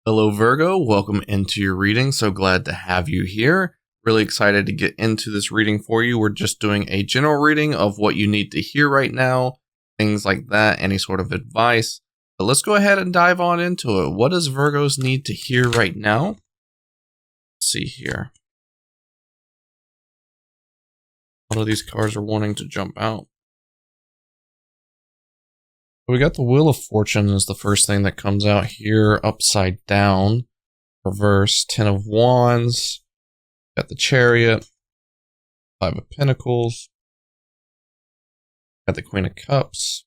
Hello, Virgo. Welcome into your reading. So glad to have you here. Really excited to get into this reading for you. We're just doing a general reading of what you need to hear right now, things like that, any sort of advice. But let's go ahead and dive on into it. What does Virgos need to hear right now? Let's see here. All of these cards are wanting to jump out. We got the Wheel of Fortune is the first thing that comes out here, upside down, reverse, 10 of Wands, got the Chariot, 5 of Pentacles, got the Queen of Cups,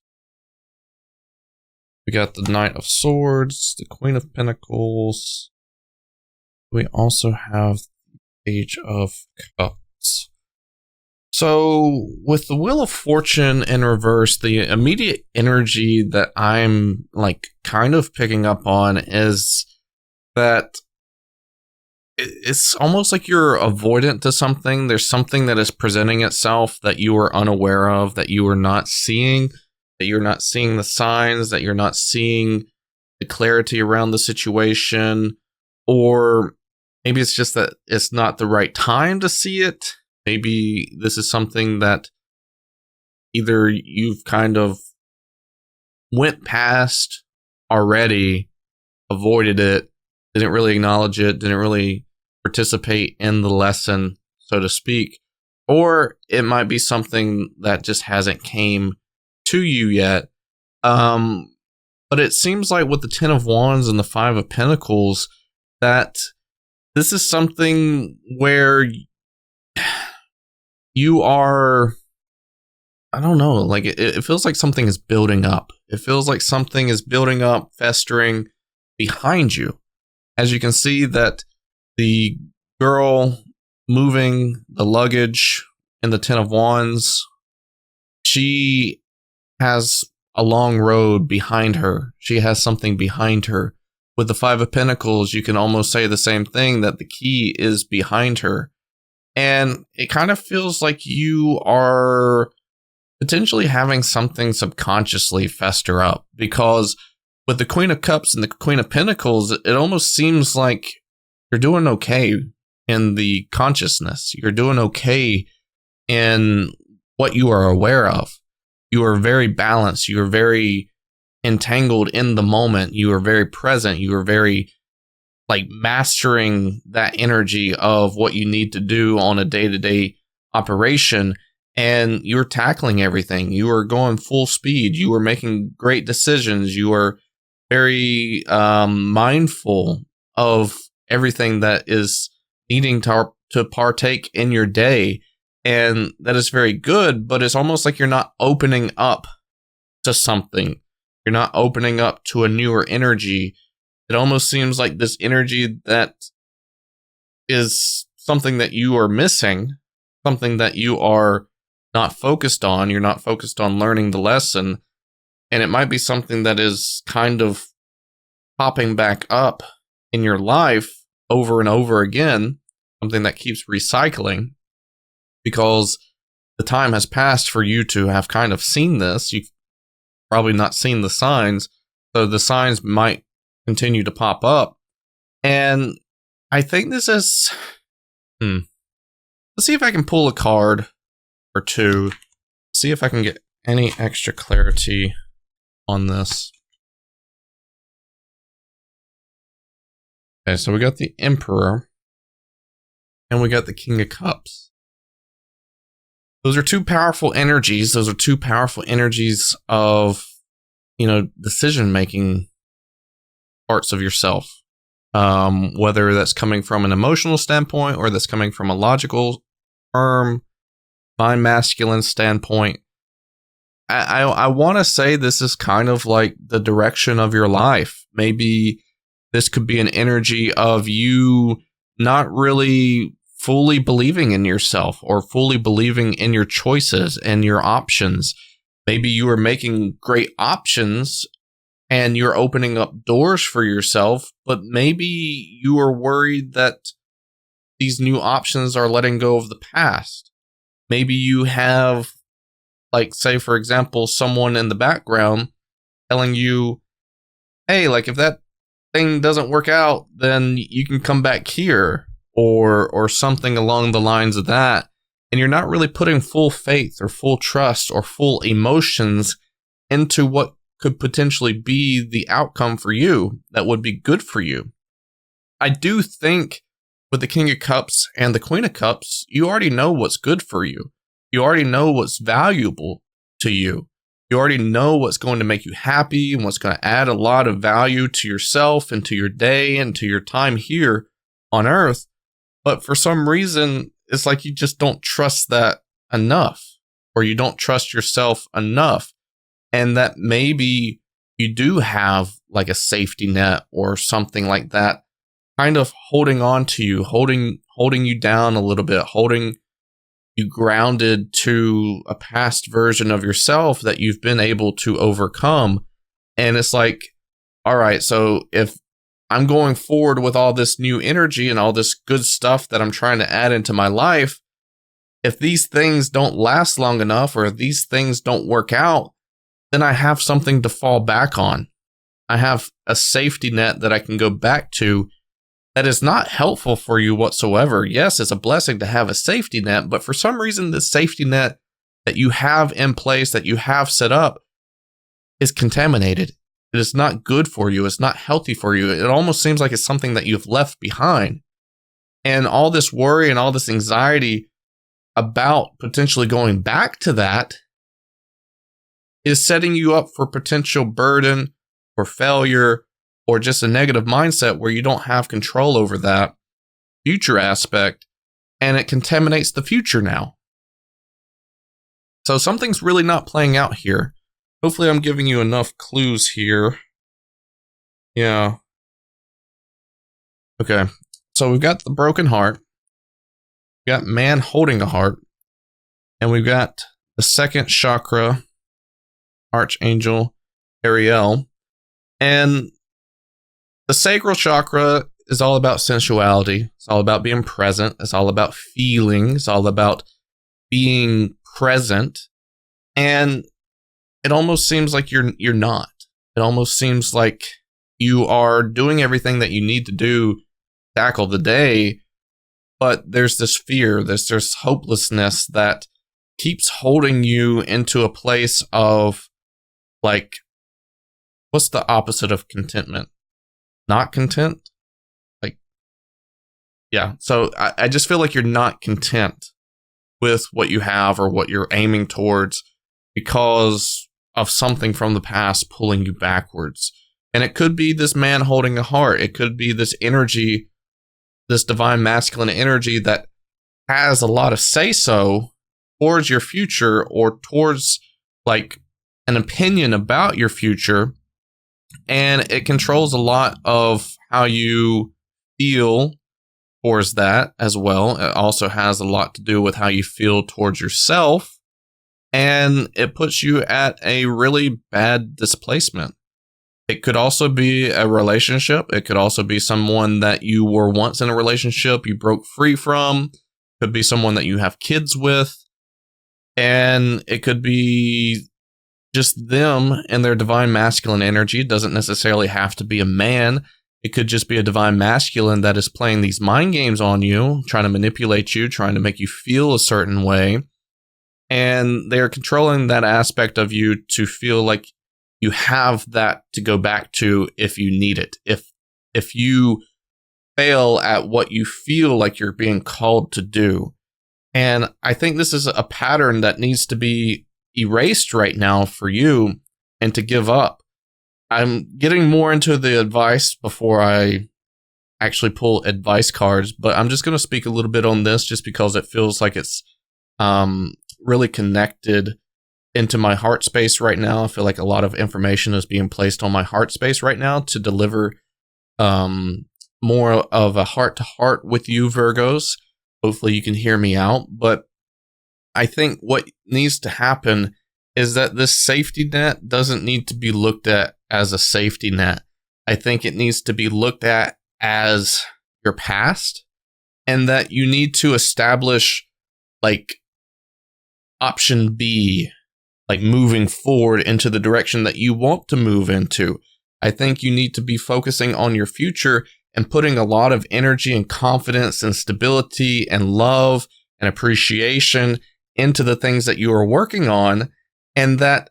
we got the Knight of Swords, the Queen of Pentacles, we also have the Page of Cups. So, with the Wheel of Fortune in reverse, the immediate energy that I'm, kind of picking up on is that it's almost like you're avoidant to something. There's something that is presenting itself that you are unaware of, that you are not seeing, that you're not seeing the signs, that you're not seeing the clarity around the situation, or maybe it's just that it's not the right time to see it. Maybe this is something that either you've kind of went past already, avoided it, didn't really acknowledge it, didn't really participate in the lesson, so to speak. Or it might be something that just hasn't came to you yet. But it seems like with the 10 of Wands and the 5 of Pentacles, that this is something where you are, I don't know, it feels like something is building up. It feels like something is building up, festering behind you. As you can see that the girl moving the luggage in the 10 of Wands, she has a long road behind her. She has something behind her. With the 5 of Pentacles, you can almost say the same thing, that the key is behind her. And it kind of feels like you are potentially having something subconsciously fester up, because with the Queen of Cups and the Queen of Pentacles, it almost seems like you're doing okay in the consciousness. You're doing okay in what you are aware of. You are very balanced. You are very entangled in the moment. You are very present. You are very mastering that energy of what you need to do on a day-to-day operation, and you're tackling everything. You are going full speed. You are making great decisions. You are very mindful of everything that is needing to partake in your day, and that is very good, but it's almost like you're not opening up to something. You're not opening up to a newer energy. It almost seems like this energy that is something that you are missing, something that you are not focused on. You're not focused on learning the lesson. And it might be something that is kind of popping back up in your life over and over again, something that keeps recycling, because the time has passed for you to have kind of seen this. You've probably not seen the signs, so the signs might continue to pop up. And I think this is let's see if I can pull a card or two, see if I can get any extra clarity on this. Okay, so we got the Emperor and we got the King of Cups. Those are two powerful energies. Those are two powerful energies of, decision making parts of yourself, whether that's coming from an emotional standpoint or that's coming from a logical, firm, fine masculine standpoint. I want to say this is kind of like the direction of your life. Maybe this could be an energy of you not really fully believing in yourself or fully believing in your choices and your options. Maybe you are making great options and you're opening up doors for yourself, but maybe you are worried that these new options are letting go of the past. Maybe you have, say, for example, someone in the background telling you, hey, if that thing doesn't work out, then you can come back here, or something along the lines of that. And you're not really putting full faith or full trust or full emotions into what could potentially be the outcome for you that would be good for you. I do think with the King of Cups and the Queen of Cups, you already know what's good for you. You already know what's valuable to you. You already know what's going to make you happy and what's going to add a lot of value to yourself and to your day and to your time here on Earth. But for some reason, it's like you just don't trust that enough, or you don't trust yourself enough. And that maybe you do have like a safety net or something like that, kind of holding on to you, holding you down a little bit, holding you grounded to a past version of yourself that you've been able to overcome. And it's like, all right, so if I'm going forward with all this new energy and all this good stuff that I'm trying to add into my life, if these things don't last long enough, or if these things don't work out, then I have something to fall back on. I have a safety net that I can go back to that is not helpful for you whatsoever. Yes, it's a blessing to have a safety net, but for some reason, the safety net that you have in place, that you have set up, is contaminated. It is not good for you. It's not healthy for you. It almost seems like it's something that you've left behind. And all this worry and all this anxiety about potentially going back to that is setting you up for potential burden or failure, or just a negative mindset where you don't have control over that future aspect, and it contaminates the future now. So something's really not playing out here. Hopefully I'm giving you enough clues here. Yeah. Okay. So we've got the broken heart. We've got man holding a heart. And we've got the second chakra, Archangel Ariel. And the sacral chakra is all about sensuality. It's all about being present. It's all about feeling. It's all about being present. And it almost seems like you're not. It almost seems like you are doing everything that you need to do to tackle the day, but there's this fear, there's this hopelessness that keeps holding you into a place of, like, what's the opposite of contentment? Not content? Like, yeah. So I just feel like you're not content with what you have or what you're aiming towards because of something from the past pulling you backwards. And it could be this man holding a heart. It could be this energy, this divine masculine energy that has a lot of say-so towards your future, or towards like an opinion about your future. And it controls a lot of how you feel towards that as well. It also has a lot to do with how you feel towards yourself. And it puts you at a really bad displacement. It could also be a relationship. It could also be someone that you were once in a relationship, you broke free from. It could be someone that you have kids with. And it could be just them and their divine masculine energy. It doesn't necessarily have to be a man. It could just be a divine masculine that is playing these mind games on you, trying to manipulate you, trying to make you feel a certain way. And they're controlling that aspect of you to feel like you have that to go back to if you need it. If you fail at what you feel like you're being called to do. And I think this is a pattern that needs to be erased right now for you and to give up. I'm getting more into the advice before I actually pull advice cards, but I'm just going to speak a little bit on this just because it feels like it's really connected into my heart space right now. I feel like a lot of information is being placed on my heart space right now to deliver more of a heart-to-heart with you, Virgos. Hopefully you can hear me out, but I think what needs to happen is that this safety net doesn't need to be looked at as a safety net. I think it needs to be looked at as your past, and that you need to establish like option B, like moving forward into the direction that you want to move into. I think you need to be focusing on your future and putting a lot of energy and confidence and stability and love and appreciation into the things that you are working on. And that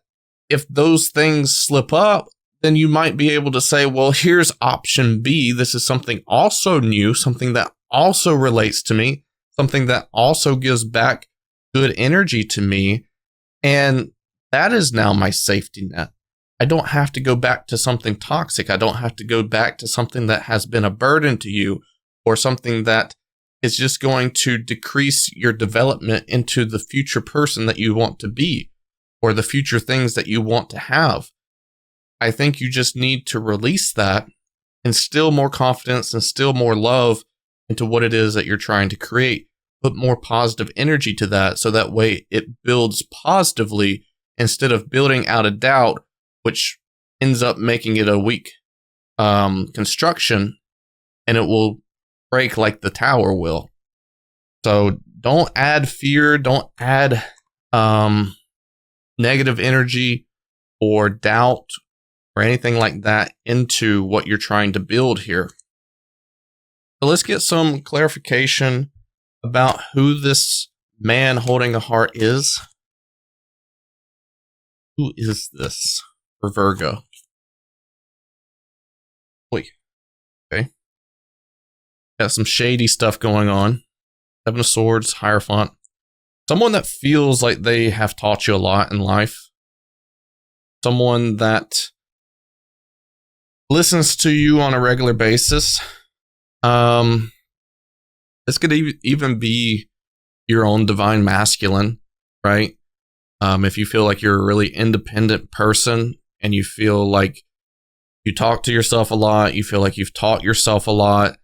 if those things slip up, then you might be able to say, well, here's option B. This is something also new, something that also relates to me, something that also gives back good energy to me. And that is now my safety net. I don't have to go back to something toxic. I don't have to go back to something that has been a burden to you, or something that is just going to decrease your development into the future person that you want to be, or the future things that you want to have. I think you just need to release that, instill more confidence, instill more love into what it is that you're trying to create. Put more positive energy to that, so that way it builds positively instead of building out of doubt, which ends up making it a weak construction, and it will break like the tower will. So don't add fear, don't add negative energy or doubt or anything like that into what you're trying to build here. So let's get some clarification about who this man holding a heart is. Who is this for Virgo? Wait. Okay. Got some shady stuff going on. Seven of Swords, Hierophant. Someone that feels like they have taught you a lot in life. Someone that listens to you on a regular basis. This could even be your own divine masculine, right? If you feel like you're a really independent person and you feel like you talk to yourself a lot, you feel like you've taught yourself a lot,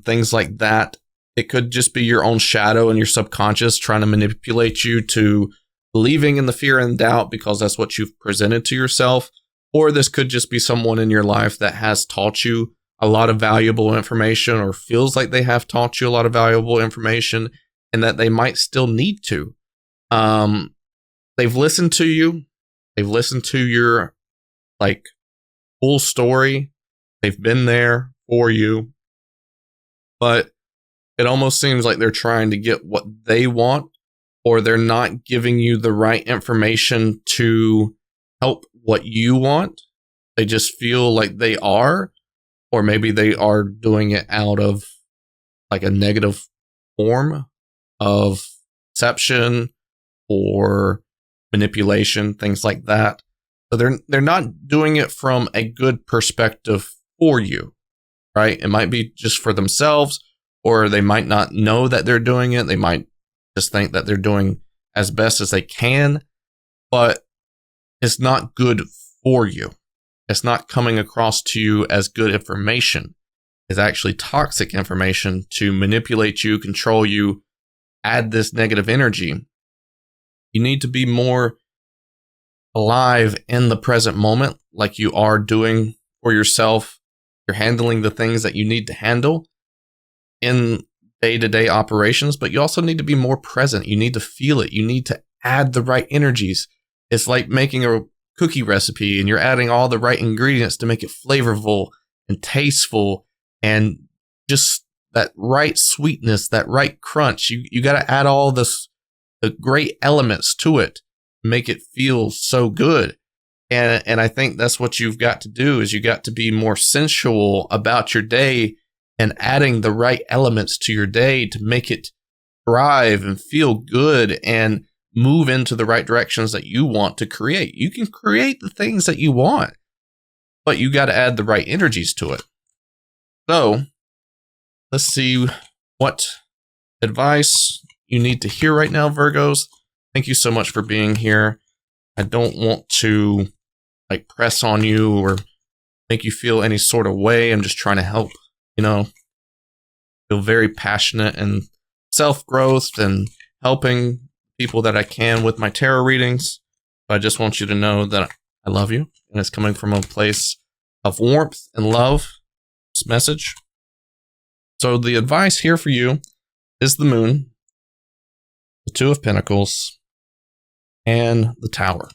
things like that. It could just be your own shadow and your subconscious trying to manipulate you to believing in the fear and doubt because that's what you've presented to yourself. Or this could just be someone in your life that has taught you a lot of valuable information, or feels like they have taught you a lot of valuable information, and that they might still need to. They've listened to you. They've listened to your full story. They've been there for you. But it almost seems like they're trying to get what they want, or they're not giving you the right information to help what you want. They just feel like they are, or maybe they are doing it out of a negative form of deception or manipulation, things like that. So they're not doing it from a good perspective for you, right? It might be just for themselves, or they might not know that they're doing it. They might just think that they're doing as best as they can, but it's not good for you. It's not coming across to you as good information. It's actually toxic information to manipulate you, control you, add this negative energy. You need to be more alive in the present moment, like you are doing for yourself. You're handling the things that you need to handle in day-to-day operations, but you also need to be more present. You need to feel it. You need to add the right energies. It's like making a cookie recipe, and you're adding all the right ingredients to make it flavorful and tasteful, and just that right sweetness, that right crunch. You got to add all the great elements to it, make it feel so good. And I think that's what you've got to do, is you got to be more sensual about your day and adding the right elements to your day to make it thrive and feel good and move into the right directions that you want to create. You can create the things that you want, but you got to add the right energies to it. So let's see what advice you need to hear right now, Virgos. Thank you so much for being here. I don't want to press on you or make you feel any sort of way. I'm just trying to help, feel very passionate and self-growth and helping people that I can with my tarot readings. But I just want you to know that I love you, and it's coming from a place of warmth and love, this message. So the advice here for you is the Moon, the Two of Pentacles, and the Tower.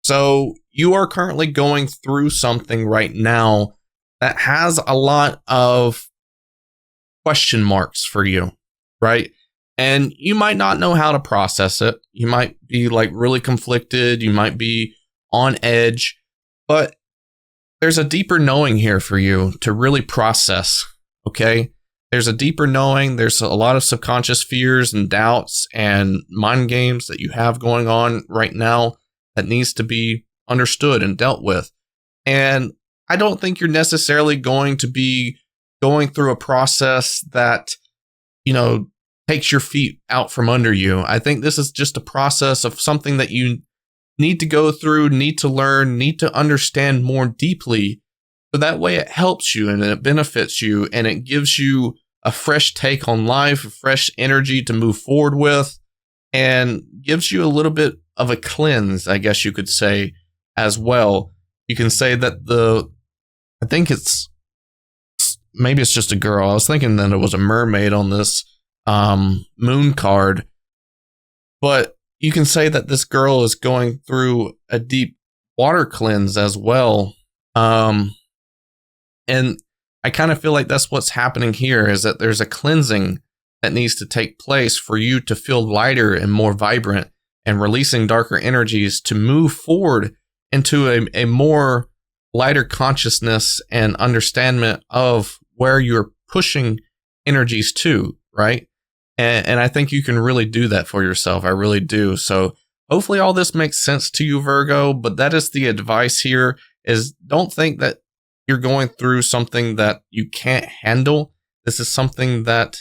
So you are currently going through something right now that has a lot of question marks for you, right? And you might not know how to process it. You might be like really conflicted. You might be on edge, but there's a deeper knowing here for you to really process. Okay. There's a deeper knowing. There's a lot of subconscious fears and doubts and mind games that you have going on right now that needs to be understood and dealt with. And I don't think you're necessarily going to be going through a process that, takes your feet out from under you. I think this is just a process of something that you need to go through, need to learn, need to understand more deeply. So that way it helps you and it benefits you and it gives you a fresh take on life, a fresh energy to move forward with, and gives you a little bit of a cleanse, I guess you could say, as well. You can say that maybe it's just a girl. I was thinking that it was a mermaid on this moon card, but you can say that this girl is going through a deep water cleanse as well. And I kind of feel like that's what's happening here, is that there's a cleansing that needs to take place for you to feel lighter and more vibrant and releasing darker energies to move forward into a more lighter consciousness and understanding of where you're pushing energies to, right? And I think you can really do that for yourself. I really do. So hopefully all this makes sense to you, Virgo, but that is the advice here, is don't think that you're going through something that you can't handle. This is something that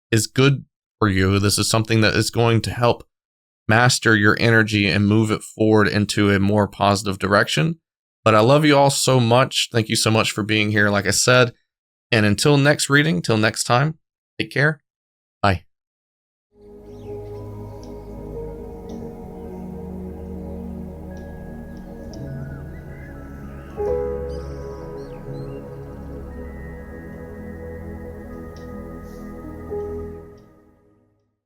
is good for you. This is something that is going to help master your energy and move it forward into a more positive direction. But I love you all so much. Thank you so much for being here, like I said. And until next reading, till next time, take care.